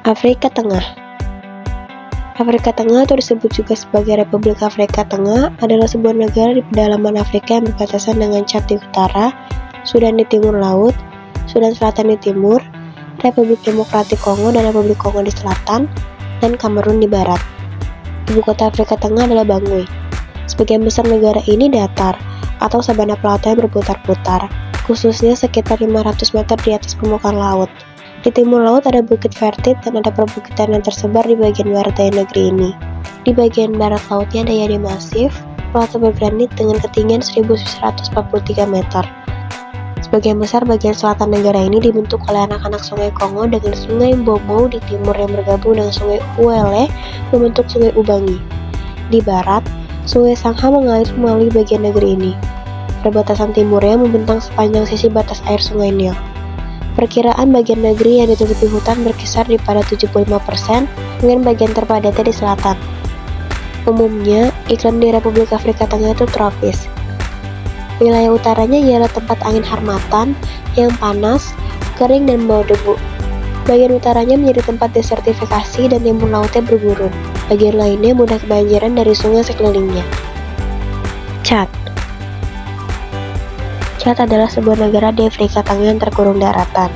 Afrika Tengah. Afrika Tengah atau disebut juga sebagai Republik Afrika Tengah adalah sebuah negara di pedalaman Afrika yang berbatasan dengan Chad di utara, Sudan di timur laut, Sudan Selatan di timur, Republik Demokratik Kongo dan Republik Kongo di selatan, dan Kamerun di barat. Ibu kota Afrika Tengah adalah Bangui. Sebagian besar negara ini datar atau sabana pelata yang berputar-putar, khususnya sekitar 500 meter di atas permukaan laut. Di timur laut ada Bukit Vertit dan ada perbukitan yang tersebar di bagian barat dari negeri ini. Di bagian barat lautnya ada Yade Masif, pelata bergranit dengan ketinggian 1143 meter. Sebagian besar bagian selatan negara ini dibentuk oleh anak-anak sungai Kongo dengan sungai Mbomou di timur yang bergabung dengan sungai Uele membentuk sungai Ubangi. Di barat, sungai Sangha mengalir melalui bagian negeri ini. Perbatasan timurnya membentang sepanjang sisi batas air sungai Nil. Perkiraan bagian negeri yang ditutupi hutan berkisar di pada 75% dengan bagian terpadatnya di selatan. Umumnya, iklim di Republik Afrika Tengah itu tropis. Wilayah utaranya ialah tempat angin harmatan yang panas, kering dan bau debu. Bagian utaranya menjadi tempat desertifikasi dan timur lautnya bergurun. Bagian lainnya mudah kebanjiran dari sungai sekelilingnya. Chad. Chad adalah sebuah negara di Afrika Tengah yang terkurung daratan.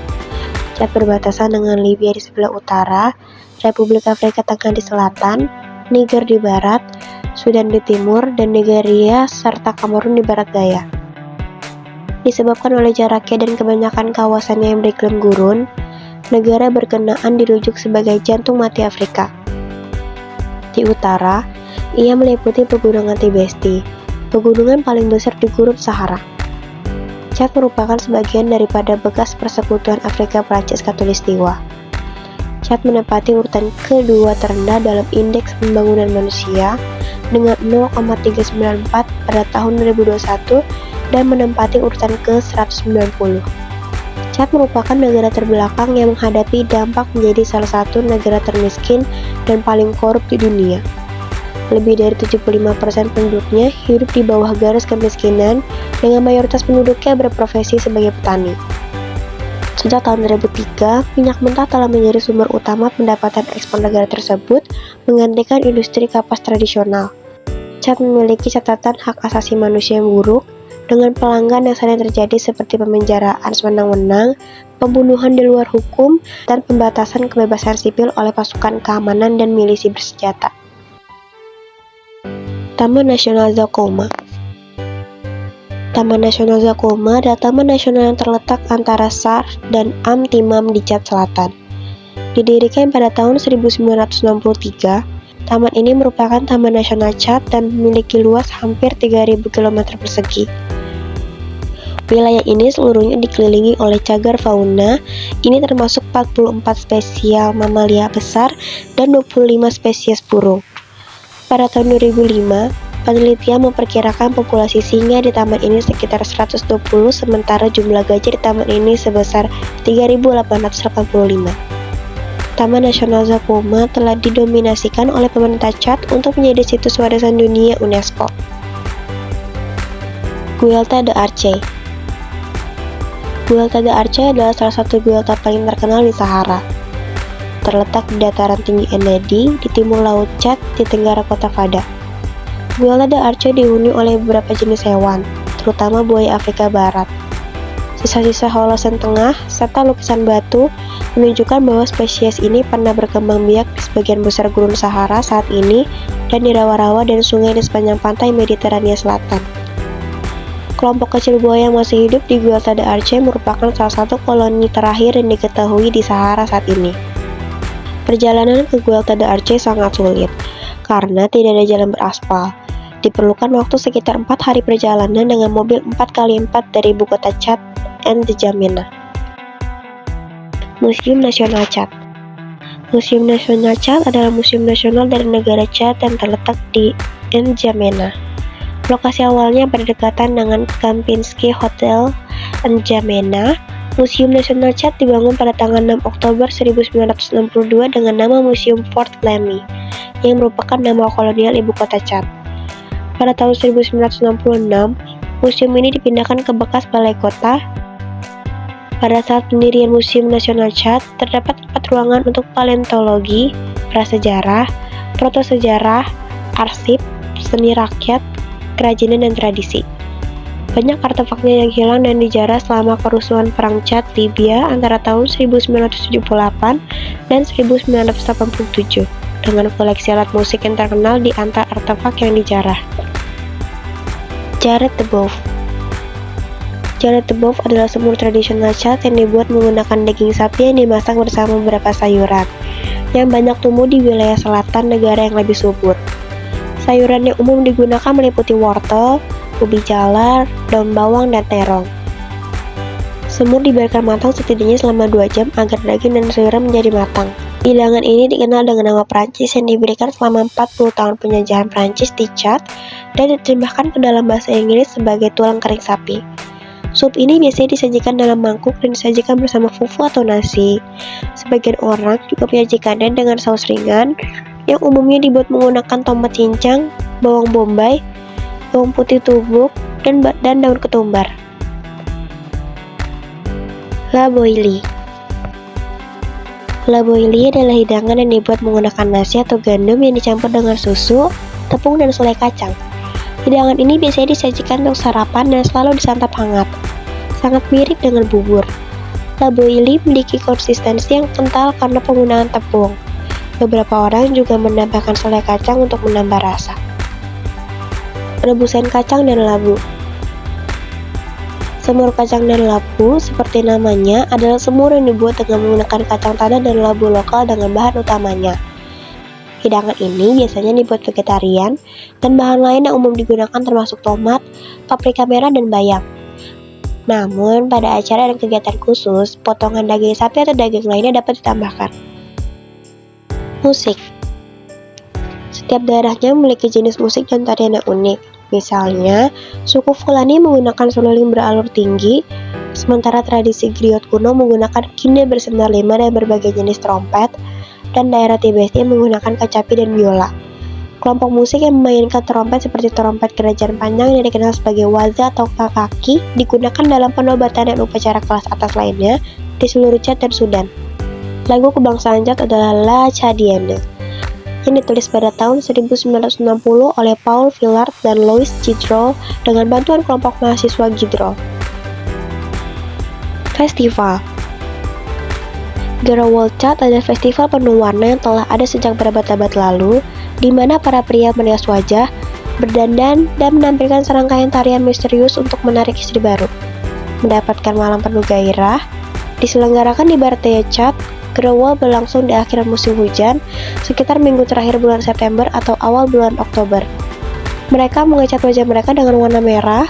Chad berbatasan dengan Libya di sebelah utara, Republik Afrika Tengah di selatan, Niger di barat, Sudan di timur, dan Nigeria serta Kamerun di barat daya. Disebabkan oleh jaraknya dan kebanyakan kawasannya yang beriklim gurun, negara berkenaan dirujuk sebagai jantung mati Afrika. Di utara, ia meliputi pegunungan Tibesti, pegunungan paling besar di Gurun Sahara. Chad merupakan sebagian daripada bekas persekutuan Afrika Prancis Khatulistiwa. Chad menempati urutan kedua terendah dalam Indeks Pembangunan Manusia dengan 0,394 pada tahun 2021 dan menempati urutan ke-190. Chad merupakan negara terbelakang yang menghadapi dampak menjadi salah satu negara termiskin dan paling korup di dunia. Lebih dari 75% penduduknya hidup di bawah garis kemiskinan dengan mayoritas penduduknya berprofesi sebagai petani. Sejak tahun 2003, minyak mentah telah menjadi sumber utama pendapatan ekspor negara tersebut, menggantikan industri kapas tradisional. Chad memiliki catatan hak asasi manusia yang buruk, dengan pelanggaran yang sering terjadi seperti pemenjaraan sewenang-wenang, pembunuhan di luar hukum, dan pembatasan kebebasan sipil oleh pasukan keamanan dan milisi bersenjata. Taman Nasional Zakoma. Taman Nasional Zakoma adalah taman nasional yang terletak antara SAR dan Am-Timam di Chad Selatan. Didirikan pada tahun 1963, taman ini merupakan taman nasional Chad dan memiliki luas hampir 3.000 km persegi. Wilayah ini seluruhnya dikelilingi oleh cagar fauna, ini termasuk 44 spesies mamalia besar dan 25 spesies burung. Pada tahun 2005, penelitian memperkirakan populasi singa di taman ini sekitar 120, sementara jumlah gajah di taman ini sebesar 3.885. Taman Nasional Zakoma telah didominasikan oleh pemerintah Chad untuk menjadi situs warisan dunia UNESCO. Guelta de Arche. Guelta de Arche adalah salah satu guelta paling terkenal di Sahara. Terletak di dataran tinggi Enedi, di timur laut Chad, di tenggara kota Fada. Guelta de Arche dihuni oleh beberapa jenis hewan, terutama buaya Afrika Barat. Sisa-sisa holosen tengah, serta lukisan batu, menunjukkan bahwa spesies ini pernah berkembang biak di sebagian besar gurun Sahara saat ini, dan di rawa-rawa dan sungai di sepanjang pantai Mediterania Selatan. Kelompok kecil buaya yang masih hidup di Guelta de Arche merupakan salah satu koloni terakhir yang diketahui di Sahara saat ini. Perjalanan ke Guelta de Arche sangat sulit, karena tidak ada jalan beraspal. Diperlukan waktu sekitar 4 hari perjalanan dengan mobil 4x4 dari ibu kota Chad, N'Djamena. Museum Nasional Chad. Museum Nasional Chad adalah museum nasional dari negara Chad yang terletak di N'Djamena. Lokasi awalnya berdekatan dengan Kempinski Hotel N'Djamena. Museum Nasional Chad dibangun pada tanggal 6 Oktober 1962 dengan nama Museum Fort Lamy, yang merupakan nama kolonial ibu kota Chad. Pada tahun 1966, museum ini dipindahkan ke bekas balai kota Pada saat pendirian Museum Nasional Chad, terdapat 4 ruangan untuk paleontologi, prasejarah, protosejarah, arsip, seni rakyat, kerajinan dan tradisi. Banyak artefaknya yang hilang dan dijarah selama kerusuhan Perang Chad Libya antara tahun 1978 dan 1987, dengan koleksi alat musik yang terkenal di antara artefak yang dijarah. Jarret de Boeuf. Jarret de Boeuf adalah semur tradisional Chad yang dibuat menggunakan daging sapi yang dimasak bersama beberapa sayuran, yang banyak tumbuh di wilayah selatan negara yang lebih subur. Sayuran yang umum digunakan meliputi wortel, ubi jalar, daun bawang, dan terong. Semur dibiarkan matang setidaknya selama 2 jam agar daging dan sayuran menjadi matang. Hidangan ini dikenal dengan nama Prancis yang diberikan selama 40 tahun penjajahan Prancis di Chad dan diterjemahkan ke dalam bahasa Inggris sebagai tulang kering sapi. Sup ini biasanya disajikan dalam mangkuk dan disajikan bersama fufu atau nasi. Sebagian orang juga menyajikannya dengan saus ringan yang umumnya dibuat menggunakan tomat cincang, bawang bombay, bawang putih tumbuk, dan daun ketumbar. La Bouillie. La Bouillie adalah hidangan yang dibuat menggunakan nasi atau gandum yang dicampur dengan susu, tepung, dan selai kacang. Hidangan ini biasanya disajikan untuk sarapan dan selalu disantap hangat. Sangat mirip dengan bubur. La Bouillie memiliki konsistensi yang kental karena penggunaan tepung. Beberapa orang juga menambahkan selai kacang untuk menambah rasa. Rebusan kacang dan labu. Semur kacang dan labu, seperti namanya, adalah semur yang dibuat dengan menggunakan kacang tanah dan labu lokal dengan bahan utamanya. Hidangan ini biasanya dibuat vegetarian, dan bahan lain yang umum digunakan termasuk tomat, paprika merah, dan bayam. Namun, pada acara dan kegiatan khusus, potongan daging sapi atau daging lainnya dapat ditambahkan. Musik. Setiap daerahnya memiliki jenis musik dan tarian yang unik. Misalnya, suku Fulani menggunakan seruling beralur tinggi, sementara tradisi griot kuno menggunakan kinde bersendal lima dan berbagai jenis trompet, dan daerah Tibesti menggunakan kecapi dan biola. Kelompok musik yang memainkan trompet seperti trompet kerajaan panjang yang dikenal sebagai waza atau kakaki digunakan dalam penobatan dan upacara kelas atas lainnya di seluruh Chad dan Sudan. Lagu kebangsaan Chad adalah La Tchadienne, yang ditulis pada tahun 1960 oleh Paul Villard dan Louis Gidro dengan bantuan kelompok mahasiswa Gidro. Festival Garawal Chad adalah festival penuh warna yang telah ada sejak berabad-abad lalu, di mana para pria merias wajah, berdandan, dan menampilkan serangkaian tarian misterius untuk menarik istri baru. Mendapatkan malam penuh gairah, diselenggarakan di barat daya Chad. Garawal berlangsung di akhir musim hujan, sekitar minggu terakhir bulan September atau awal bulan Oktober. Mereka mengecat wajah mereka dengan warna merah,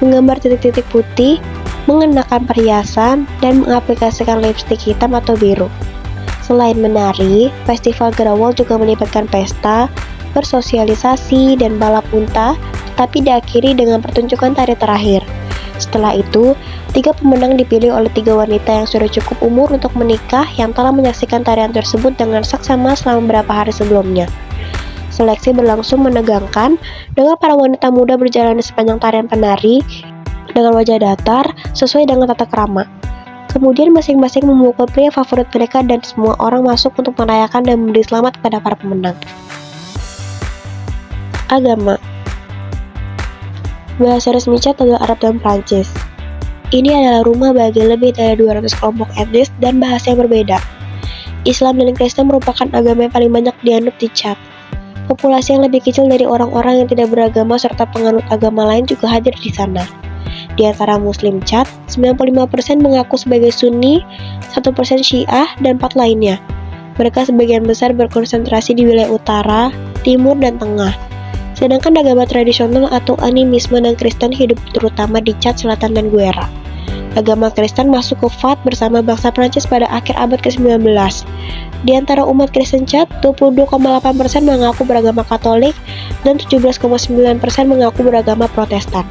menggambar titik-titik putih, mengenakan perhiasan, dan mengaplikasikan lipstik hitam atau biru. Selain menari, festival Garawal juga melibatkan pesta, bersosialisasi, dan balap unta, tetapi diakhiri dengan pertunjukan tari terakhir. Setelah itu, 3 pemenang dipilih oleh 3 wanita yang sudah cukup umur untuk menikah yang telah menyaksikan tarian tersebut dengan saksama selama beberapa hari sebelumnya. Seleksi berlangsung menegangkan, dengan para wanita muda berjalan di sepanjang tarian penari dengan wajah datar sesuai dengan tata krama. Kemudian masing-masing memukul pria favorit mereka dan semua orang masuk untuk merayakan dan memberi selamat kepada para pemenang. Agama. Bahasa resmi Chad adalah Arab dan Prancis. Ini adalah rumah bagi lebih dari 200 kelompok etnis dan bahasa yang berbeda. Islam dan Kristen merupakan agama yang paling banyak dianut di Chad. Populasi yang lebih kecil dari orang-orang yang tidak beragama serta penganut agama lain juga hadir di sana. Di antara Muslim Chad, 95% mengaku sebagai Sunni, 1% Syiah, dan 4 lainnya. Mereka sebagian besar berkonsentrasi di wilayah utara, timur, dan tengah. Sedangkan agama tradisional atau animisme dan Kristen hidup terutama di Chad Selatan dan Guera. Agama Kristen masuk ke Fat bersama bangsa Prancis pada akhir abad ke-19. Di antara umat Kristen Chad, 22,8% mengaku beragama Katolik dan 17,9% mengaku beragama Protestan.